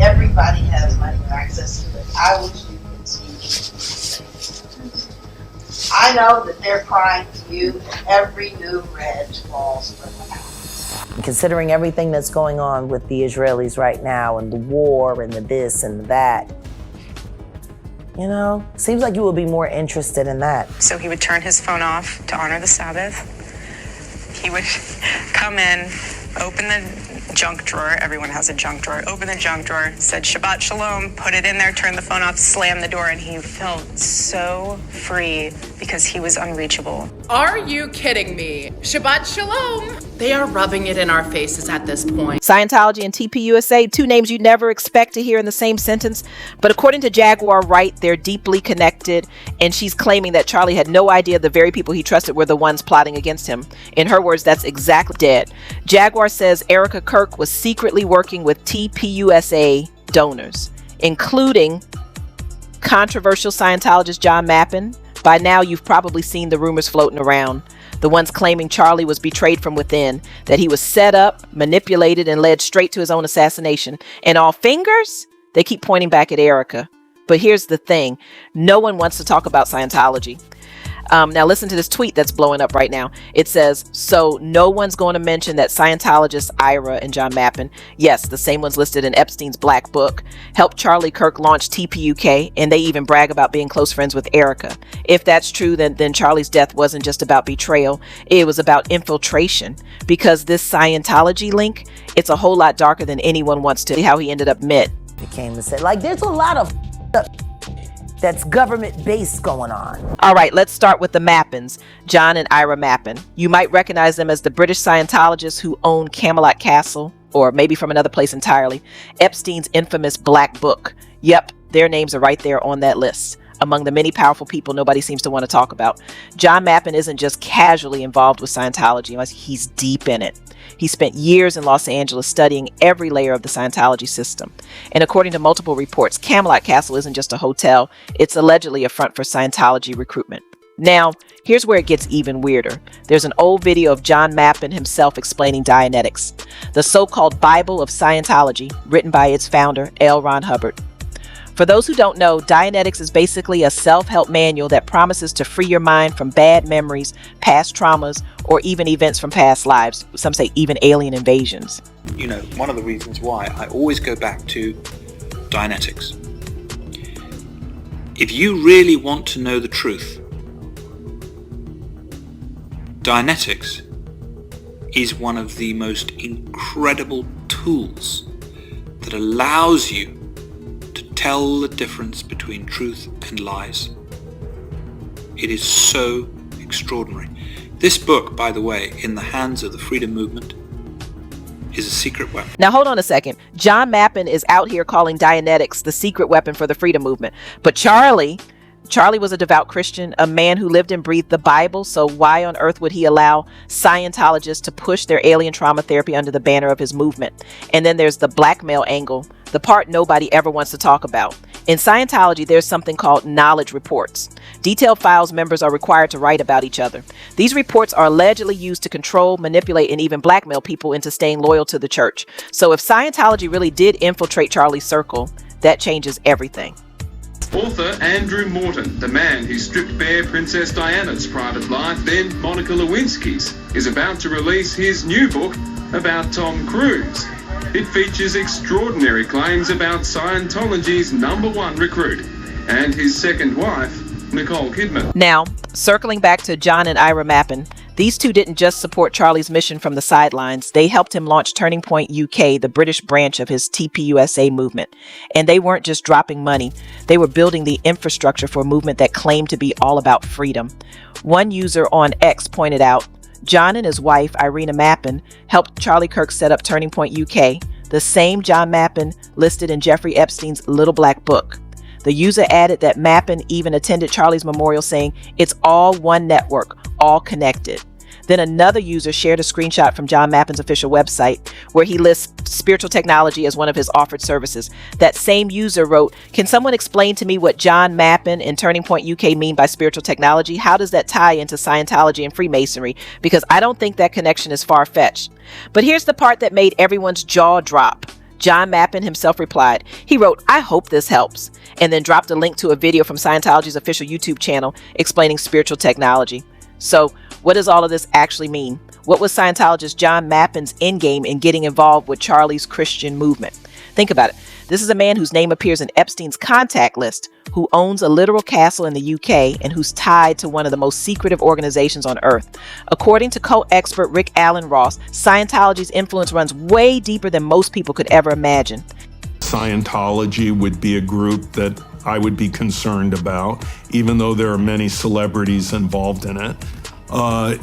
Everybody has money or access to it. I wish you could see. I know that they're crying to you, and every new red falls from the house. Considering everything that's going on with the Israelis right now, and the war, and the this and that, you know, seems like you would be more interested in that. So he would turn his phone off to honor the Sabbath. He would come in, open the junk drawer. Everyone has a junk drawer. Open the junk drawer, said Shabbat Shalom, put it in there, turn the phone off, slam the door, and he felt so free because he was unreachable. Are you kidding me? Shabbat Shalom. They are rubbing it in our faces at this point. Scientology and TPUSA, two names you never expect to hear in the same sentence. But according to Jaguar Wright, they're deeply connected. And she's claiming that Charlie had no idea the very people he trusted were the ones plotting against him. In her words, that's exactly dead. Jaguar says Erika Kirk was secretly working with TPUSA donors, including controversial Scientologist John Mappin. By now, you've probably seen the rumors floating around. The ones claiming Charlie was betrayed from within, that he was set up, manipulated, and led straight to his own assassination. And all fingers, they keep pointing back at Erika. But here's the thing. No one wants to talk about Scientology. Now listen to this tweet that's blowing up right now. It says, so no one's going to mention that Scientologists Ira and John Mappin, yes, the same ones listed in Epstein's Black Book, helped Charlie Kirk launch TPUK, and they even brag about being close friends with Erika. If that's true, then Charlie's death wasn't just about betrayal. It was about infiltration, because this Scientology link, it's a whole lot darker than anyone wants to see how he ended up met. It came to say, like, there's a lot of that's government-based going on. All right, let's start with the Mappins, John and Ira Mappin. You might recognize them as the British Scientologists who own Camelot Castle, or maybe from another place entirely, Epstein's infamous Black Book. Yep, their names are right there on that list, among the many powerful people nobody seems to want to talk about. John Mappin isn't just casually involved with Scientology, he's deep in it. He spent years in Los Angeles studying every layer of the Scientology system. And according to multiple reports, Camelot Castle isn't just a hotel, it's allegedly a front for Scientology recruitment. Now, here's where it gets even weirder. There's an old video of John Mappin himself explaining Dianetics, the so-called Bible of Scientology, written by its founder, L. Ron Hubbard. For those who don't know, Dianetics is basically a self-help manual that promises to free your mind from bad memories, past traumas, or even events from past lives. Some say even alien invasions. You know, one of the reasons why I always go back to Dianetics. If you really want to know the truth, Dianetics is one of the most incredible tools that allows you tell the difference between truth and lies. It is so extraordinary. This book, by the way, in the hands of the freedom movement, is a secret weapon. Now hold on a second. John Mappin is out here calling Dianetics the secret weapon for the freedom movement. But Charlie was a devout Christian, a man who lived and breathed the Bible, so why on earth would he allow Scientologists to push their alien trauma therapy under the banner of his movement? And then there's the blackmail angle, the part nobody ever wants to talk about. In Scientology, there's something called knowledge reports. Detailed files members are required to write about each other. These reports are allegedly used to control, manipulate, and even blackmail people into staying loyal to the church. So if Scientology really did infiltrate Charlie's circle, that changes everything. Author Andrew Morton, the man who stripped bare Princess Diana's private life, then Monica Lewinsky's, is about to release his new book about Tom Cruise. It features extraordinary claims about Scientology's #1 recruit and his second wife, Nicole Kidman. Now, circling back to John and Ira Mappin, these two didn't just support Charlie's mission from the sidelines. They helped him launch Turning Point UK, the British branch of his TPUSA movement. And they weren't just dropping money. They were building the infrastructure for a movement that claimed to be all about freedom. One user on X pointed out, John and his wife, Irina Mappin, helped Charlie Kirk set up Turning Point UK, the same John Mappin listed in Jeffrey Epstein's Little Black Book. The user added that Mappin even attended Charlie's memorial, saying, "It's all one network, all connected." Then another user shared a screenshot from John Mappin's official website where he lists spiritual technology as one of his offered services. That same user wrote, "Can someone explain to me what John Mappin and Turning Point UK mean by spiritual technology? How does that tie into Scientology and Freemasonry? Because I don't think that connection is far-fetched." But here's the part that made everyone's jaw drop. John Mappin himself replied. He wrote, "I hope this helps," and then dropped a link to a video from Scientology's official YouTube channel explaining spiritual technology. So what does all of this actually mean? What was Scientologist John Mappin's endgame in getting involved with Charlie's Christian movement? Think about it. This is a man whose name appears in Epstein's contact list, who owns a literal castle in the UK, and who's tied to one of the most secretive organizations on earth. According to cult expert Rick Allen Ross, Scientology's influence runs way deeper than most people could ever imagine. Scientology would be a group that I would be concerned about, even though there are many celebrities involved in it.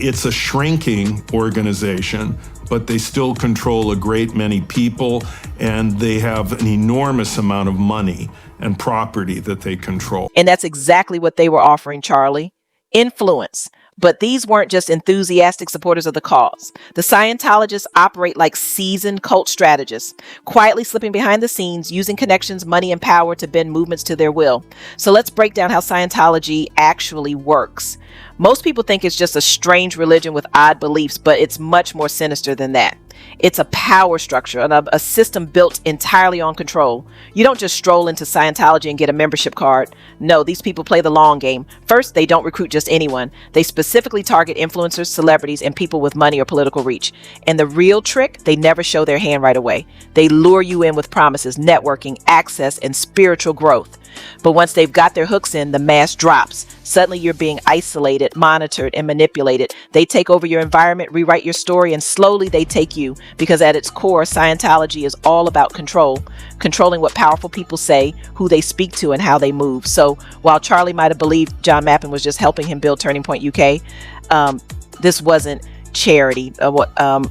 It's a shrinking organization, but they still control a great many people, and they have an enormous amount of money and property that they control. And that's exactly what they were offering Charlie. Influence. But these weren't just enthusiastic supporters of the cause. The Scientologists operate like seasoned cult strategists, quietly slipping behind the scenes, using connections, money, and power to bend movements to their will. So let's break down how Scientology actually works. Most people think it's just a strange religion with odd beliefs, but it's much more sinister than that. It's a power structure, a system built entirely on control. You don't just stroll into Scientology and get a membership card. No, these people play the long game. First, they don't recruit just anyone. They specifically target influencers, celebrities, and people with money or political reach. And the real trick, they never show their hand right away. They lure you in with promises, networking, access, and spiritual growth. But once they've got their hooks in, the mask drops. Suddenly you're being isolated, monitored, and manipulated. They take over your environment, rewrite your story, and slowly they take you. Because at its core, Scientology is all about control. Controlling what powerful people say, who they speak to, and how they move. So while Charlie might have believed John Mappin was just helping him build Turning Point UK, this wasn't charity.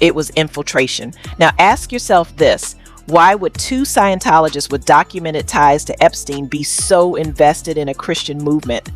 It was infiltration. Now ask yourself this. Why would two Scientologists with documented ties to Epstein be so invested in a Christian movement?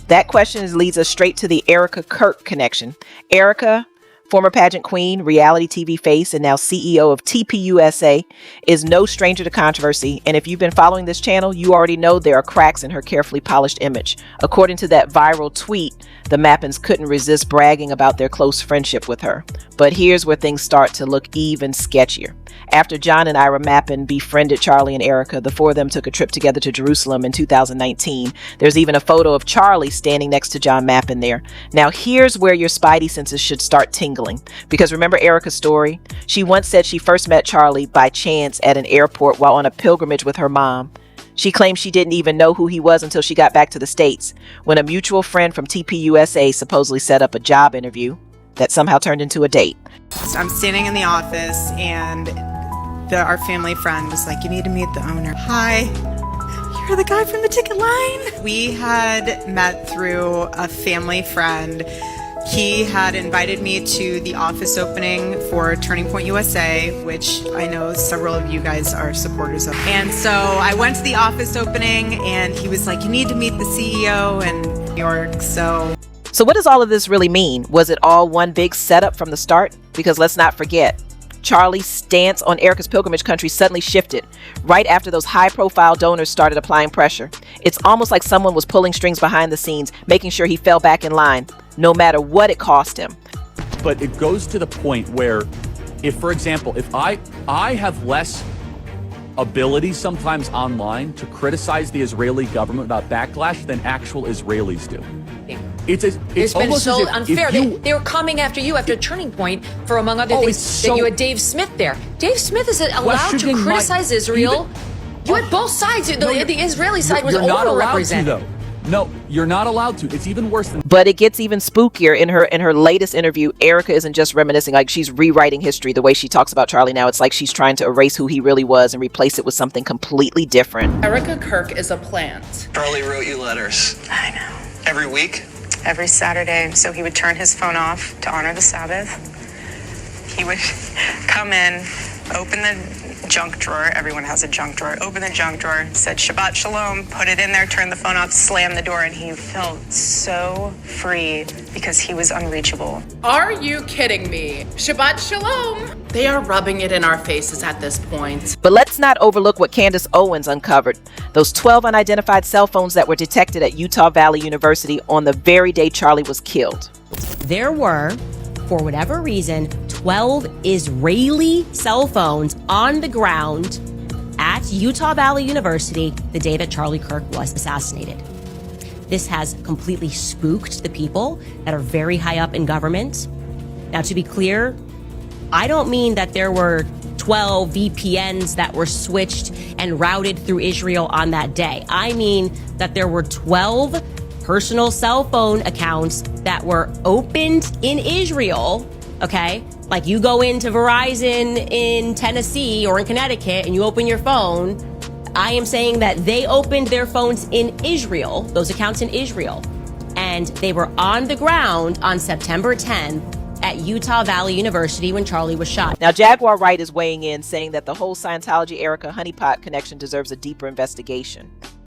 That question leads us straight to the Erika Kirk connection. Erika, former pageant queen, reality TV face, and now CEO of TPUSA, is no stranger to controversy. And if you've been following this channel, you already know there are cracks in her carefully polished image. According to that viral tweet, the Mappins couldn't resist bragging about their close friendship with her. But here's where things start to look even sketchier. After John and Ira Mappin befriended Charlie and Erika, the four of them took a trip together to Jerusalem in 2019. There's even a photo of Charlie standing next to John Mappin there. Now here's where your spidey senses should start tingling. Because remember Erika's story? She once said she first met Charlie by chance at an airport while on a pilgrimage with her mom. She claimed she didn't even know who he was until she got back to the States, when a mutual friend from TPUSA supposedly set up a job interview that somehow turned into a date. I'm standing in the office and our family friend was like, "You need to meet the owner." "Hi, you're the guy from the ticket line." We had met through a family friend. He had invited me to the office opening for Turning Point USA, which I know several of you guys are supporters of. And so I went to the office opening and he was like, "You need to meet the CEO in New York." So what does all of this really mean? Was it all one big setup from the start? Because let's not forget, Charlie's stance on Erika's pilgrimage country suddenly shifted right after those high-profile donors started applying pressure. It's almost like someone was pulling strings behind the scenes, making sure he fell back in line, no matter what it cost him. But it goes to the point where, if, for example, if I have less ability sometimes online to criticize the Israeli government about backlash than actual Israelis do. It's been almost so as if unfair. They were coming after you after Turning Point for, among other things, that you had Dave Smith there. Dave Smith isn't allowed to criticize Israel. You had both sides. The Israeli side was overrepresented. No, you're not allowed to. It's even worse than. But it gets even spookier in her latest interview. Erika isn't just reminiscing, like she's rewriting history. The way she talks about Charlie now, it's like she's trying to erase who he really was and replace it with something completely different. Erika Kirk is a plant. Charlie wrote you letters. I know. Every week? Every Saturday, so he would turn his phone off to honor the Sabbath. He would come in, open the junk drawer. Everyone has a junk drawer. Open the junk drawer, said Shabbat Shalom, put it in there, turn the phone off, slam the door, and he felt so free because he was unreachable. Are you kidding me? Shabbat Shalom. They are rubbing it in our faces at this point. But let's not overlook what Candace Owens uncovered. Those 12 unidentified cell phones that were detected at Utah Valley University on the very day Charlie was killed. There were for whatever reason, 12 Israeli cell phones on the ground at Utah Valley University the day that Charlie Kirk was assassinated. This has completely spooked the people that are very high up in government. Now, to be clear, I don't mean that there were 12 VPNs that were switched and routed through Israel on that day. I mean that there were 12 personal cell phone accounts that were opened in Israel, okay? Like you go into Verizon in Tennessee or in Connecticut and you open your phone. I am saying that they opened their phones in Israel, those accounts in Israel, and they were on the ground on September 10th at Utah Valley University when Charlie was shot. Now, Jaguar Wright is weighing in, saying that the whole Scientology Erika honeypot connection deserves a deeper investigation.